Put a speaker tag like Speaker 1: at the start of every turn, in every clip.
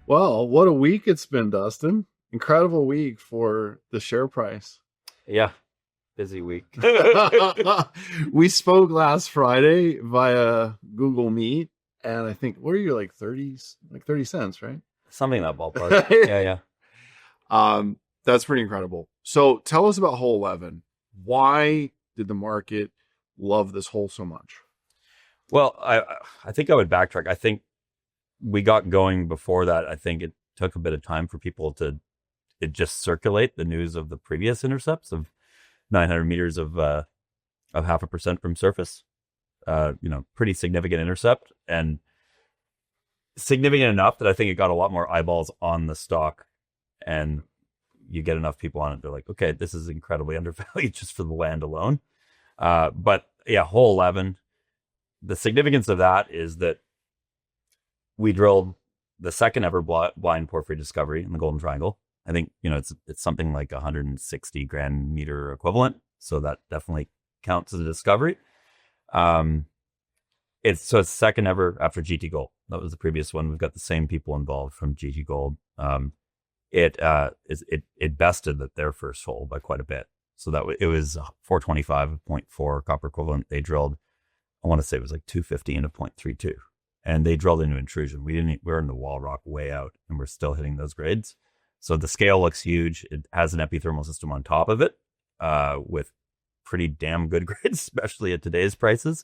Speaker 1: Well, what a week it's been, Dustin. Incredible week for the share price.
Speaker 2: Yeah, busy week.
Speaker 1: We spoke last Friday via Google Meet, and I think, what are you, like 30 cents, right?
Speaker 2: Something in that ballpark. Yeah.
Speaker 1: That's pretty incredible. So tell us about hole 11. Why did the market love this hole so much?
Speaker 2: Well, I think I would backtrack. I think we got going before that. I think it took a bit of time for people to just circulate the news of the previous intercepts of 900 meters of 0.5% from surface. Pretty significant intercept, and significant enough that I think it got a lot more eyeballs on the stock, and you get enough people on it. They're like, okay, this is incredibly undervalued just for the land alone. But yeah, hole 11, the significance of that is that we drilled the second ever blind porphyry discovery in the Golden Triangle. I think, it's something like 160 grand meter equivalent. So that definitely counts as a discovery. It's second ever after GT Gold. That was the previous one. We've got the same people involved from GT Gold. It bested their first hole by quite a bit. So it was 425.4 copper equivalent. They drilled, I want to say it was like 250 into 0.32. And they drilled into intrusion. We're in the wall rock way out, and we're still hitting those grades. So the scale looks huge. It has an epithermal system on top of it, with pretty damn good grades, especially at today's prices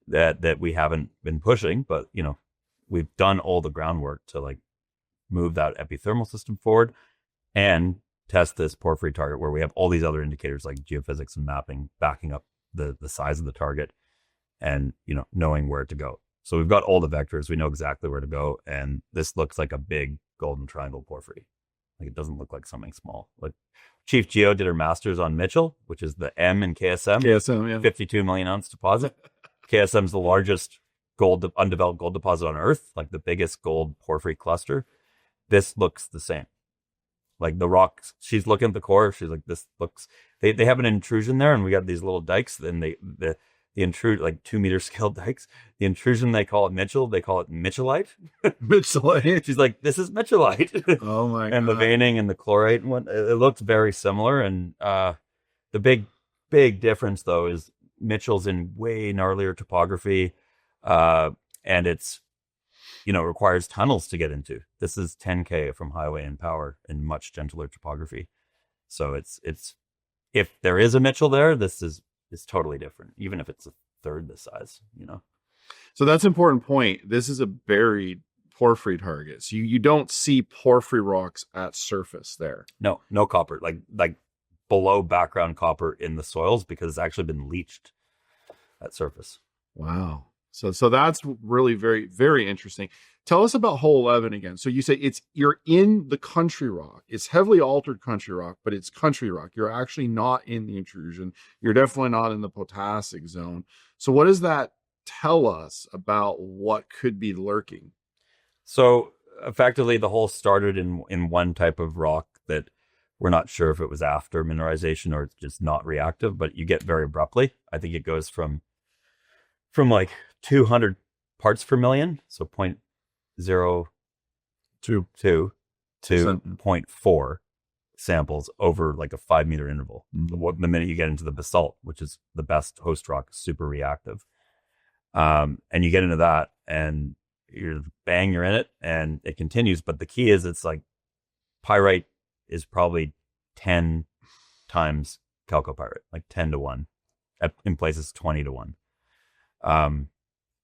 Speaker 2: that we haven't been pushing. But, we've done all the groundwork to move that epithermal system forward and test this porphyry target where we have all these other indicators like geophysics and mapping backing up the size of the target and, knowing where to go. So we've got all the vectors. We know exactly where to go. And this looks like a big golden triangle porphyry. It doesn't look like something small. Chief Geo did her master's on Mitchell, which is the M in KSM.
Speaker 1: KSM, yeah.
Speaker 2: 52 million ounce deposit. KSM is the largest undeveloped gold deposit on Earth, the biggest gold porphyry cluster. This looks the same. The rock, she's looking at the core. She's like, this looks, they have an intrusion there, and we got these little dikes. Then the intrude, 2 meter scale dikes. The intrusion, they call it Mitchell. They call it Mitchellite.
Speaker 1: Mitchellite.
Speaker 2: She's like, this is Mitchellite.
Speaker 1: Oh my God.
Speaker 2: And the veining and the chlorite and it looks very similar. And the big difference though is Mitchell's in way gnarlier topography, and it's requires tunnels to get into. This is 10K from highway and power in much gentler topography. So it's if there is a Mitchell there, this is totally different, even if it's a third the size,
Speaker 1: So that's an important point. This is a buried porphyry target. So you don't see porphyry rocks at surface there.
Speaker 2: No copper, like below background copper in the soils, because it's actually been leached at surface.
Speaker 1: Wow. So that's really very, very interesting. Tell us about hole 11 again. So you say you're in the country rock. It's heavily altered country rock, but it's country rock. You're actually not in the intrusion. You're definitely not in the potassic zone. So what does that tell us about what could be lurking?
Speaker 2: So effectively, the hole started in one type of rock that we're not sure if it was after mineralization or it's just not reactive, but you get very abruptly. I think it goes from 200 parts per million, so 0.022 to 0.4 samples over a 5 meter interval. Mm-hmm. The minute you get into the basalt, which is the best host rock, super reactive, and you get into that, and you're in it, and it continues. But the key is it's pyrite is probably 10 times chalcopyrite, 10 to 1, in places 20 to 1.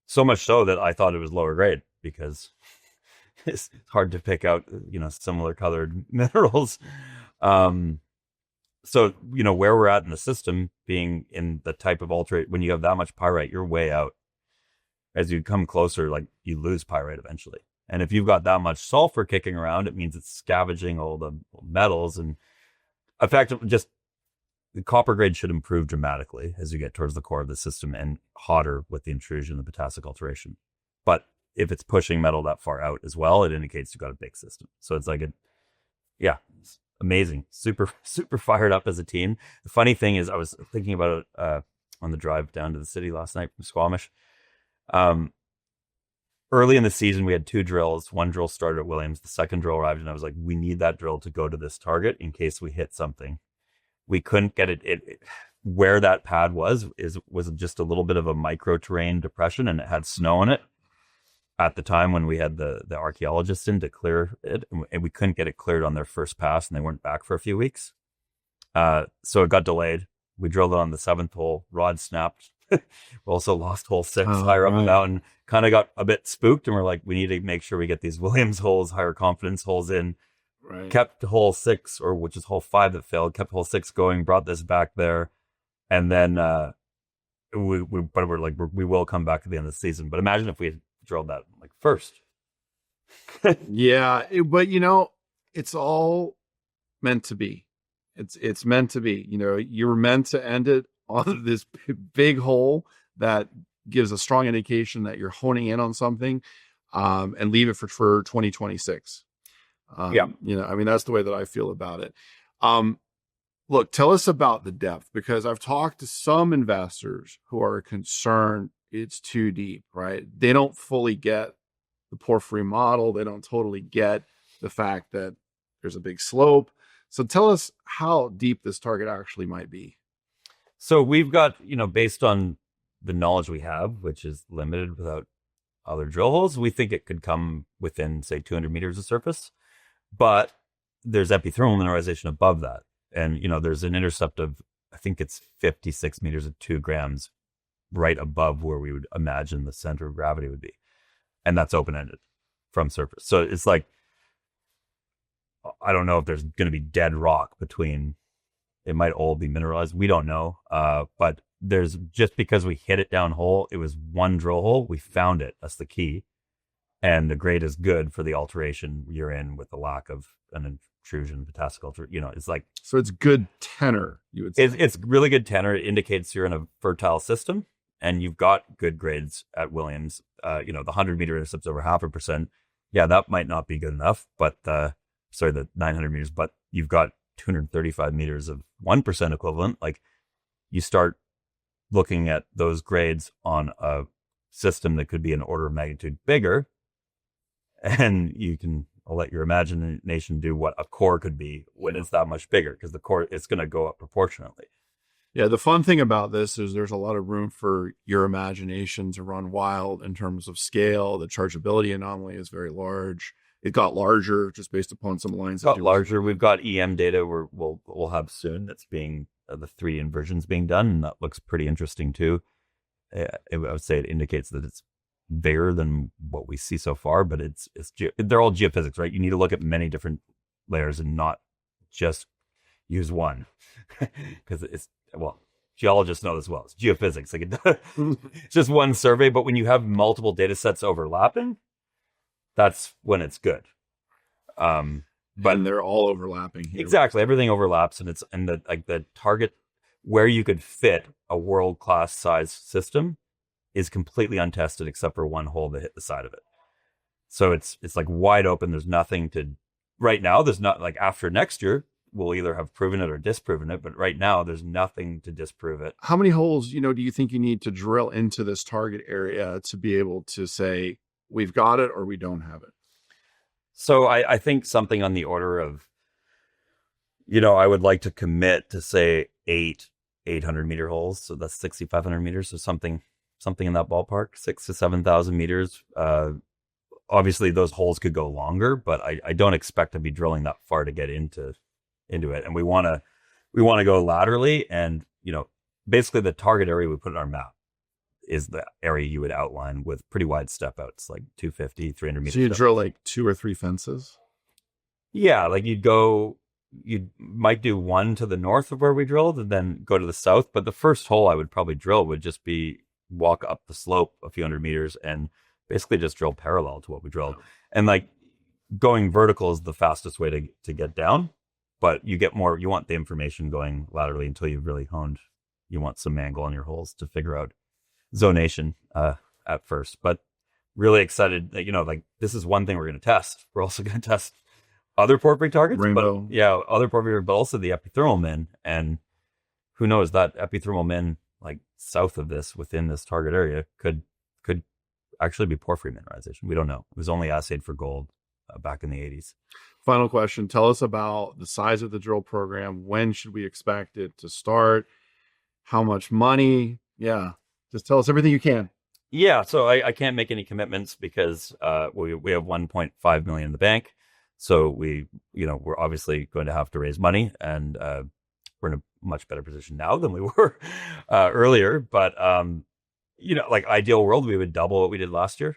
Speaker 2: So much so that I thought it was lower grade, because it's hard to pick out, similar colored minerals. So, where we're at in the system, being in the type of alterate, when you have that much pyrite, you're way out. As you come closer, you lose pyrite eventually. And if you've got that much sulfur kicking around, it means it's scavenging all the metals. And in fact, just the copper grade should improve dramatically as you get towards the core of the system, and hotter with the intrusion of the potassic alteration. But if it's pushing metal that far out as well, it indicates you've got a big system. So it's it's amazing. Super, super fired up as a team. The funny thing is, I was thinking about it on the drive down to the city last night from Squamish. early in the season, we had 2 drills. One drill started at Williams. The second drill arrived, and I was like, we need that drill to go to this target in case we hit something. We couldn't get it where that pad was just a little bit of a micro terrain depression, and it had snow in it at the time when we had the archaeologists in to clear it, and we couldn't get it cleared on their first pass, and they weren't back for a few weeks. So it got delayed. We drilled it on the 7th hole. Rod snapped. We also lost hole 6 higher up the mountain. Kind of got a bit spooked, and we're like, we need to make sure we get these Williams holes, higher confidence holes in.
Speaker 1: Right.
Speaker 2: Kept hole 6, or which is hole 5 that failed. Kept hole 6 going. Brought this back there, and then we will come back at the end of the season. But imagine if we had drilled that like first.
Speaker 1: Yeah, but it's all meant to be. It's meant to be. You were meant to end it on this big hole that gives a strong indication that you're honing in on something, and leave it for 2026. That's the way that I feel about it. Look, tell us about the depth, because I've talked to some investors who are concerned it's too deep, right? They don't fully get the porphyry model. They don't totally get the fact that there's a big slope. So tell us how deep this target actually might be.
Speaker 2: So we've got, based on the knowledge we have, which is limited without other drill holes, we think it could come within, say, 200 meters of surface. But there's epithermal mineralization above that. And, there's an intercept of, I think it's 56 meters at 2 grams right above where we would imagine the center of gravity would be. And that's open-ended from surface. So it's like, I don't know if there's going to be dead rock between, it might all be mineralized. We don't know. But there's, just because we hit it down hole, it was one drill hole. We found it. That's the key. And the grade is good for the alteration you're in with the lack of an intrusion, potassic alteration. It's like,
Speaker 1: so it's good tenor, you would say.
Speaker 2: It's really good tenor. It indicates you're in a fertile system, and you've got good grades at Williams. The 100-meter intercept's over 0.5%. Yeah, that might not be good enough, but the 900 meters, but you've got 235 meters of 1% equivalent. Like, you start looking at those grades on a system that could be an order of magnitude bigger, and I'll let your imagination do what a core could be when it's that much bigger, because the core, it's going to go up proportionately.
Speaker 1: Yeah, the fun thing about this is there's a lot of room for your imagination to run wild in terms of scale. The chargeability anomaly is very large. It got larger just based upon some lines.
Speaker 2: It got larger. We've got EM data we'll have soon. That's being the 3 inversions being done, and that looks pretty interesting too. I would say it indicates that it's bigger than what we see so far, but they're all geophysics, right? You need to look at many different layers and not just use one, because geologists know this well. It's geophysics. Like, it's just one survey, but when you have multiple data sets overlapping, that's when it's good.
Speaker 1: But they're all overlapping here.
Speaker 2: Exactly. Everything overlaps, and the target where you could fit a world-class size system is completely untested except for one hole that hit the side of it. So it's like wide open. There's nothing right now. There's not, like, after next year, we'll either have proven it or disproven it. But right now, there's nothing to disprove it.
Speaker 1: How many holes, do you think you need to drill into this target area to be able to say we've got it or we don't have it?
Speaker 2: So I think something on the order of, I would like to commit to say 800-meter holes. So that's 6,500 meters. So something in that ballpark, 6,000 to 7,000 meters. Obviously those holes could go longer, but I don't expect to be drilling that far to get into it. And we want to go laterally, and, basically the target area we put on our map is the area you would outline with pretty wide step outs, like 250, 300 meters.
Speaker 1: So you drill like 2 or 3 fences?
Speaker 2: Yeah. Like you might do one to the north of where we drilled and then go to the south. But the first hole I would probably drill would just be walk up the slope a few hundred meters and basically just drill parallel to what we drilled. And like going vertical is the fastest way to get down, but you want the information going laterally until you've really honed. You want some angle on your holes to figure out zonation at first, but really excited that, this is one thing we're going to test. We're also going to test other porphyry targets,
Speaker 1: Rainbow.
Speaker 2: Other porphyry, but also the epithermal min. And who knows, that epithermal min, like south of this, within this target area, could actually be porphyry mineralization. We don't know. It was only assayed for gold back in the 80s.
Speaker 1: Final question. Tell us about the size of the drill program. When should we expect it to start? How much money? Yeah. Just tell us everything you can.
Speaker 2: Yeah. So I can't make any commitments because we have 1.5 million in the bank. So we're obviously going to have to raise money, and we're in a much better position now than we were earlier. But, like ideal world, we would double what we did last year.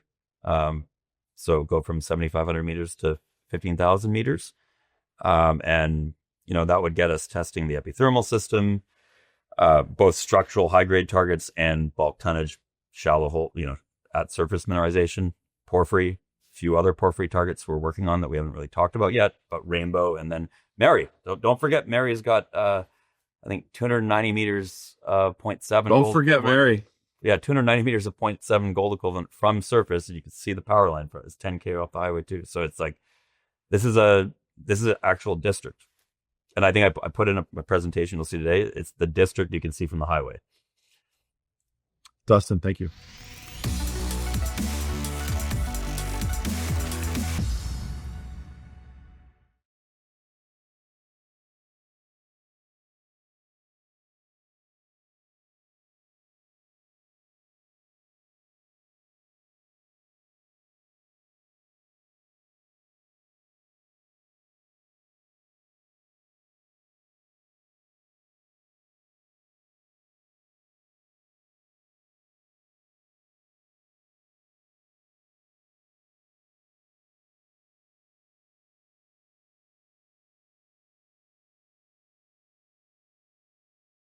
Speaker 2: So go from 7,500 meters to 15,000 meters. And, that would get us testing the epithermal system, both structural high-grade targets and bulk tonnage, shallow hole, at surface mineralization, porphyry, few other porphyry targets we're working on that we haven't really talked about yet, but Rainbow, and then Mary. Don't forget, Mary's got, I think 290 meters, 0.7.
Speaker 1: Don't forget Mary.
Speaker 2: Yeah, 290 meters of 0.7 gold equivalent from surface, and you can see the power line for it. It's 10K off the highway too. So it's like, this is an actual district. And I think I put in a presentation you'll see today. It's the district you can see from the highway.
Speaker 1: Dustin, thank you.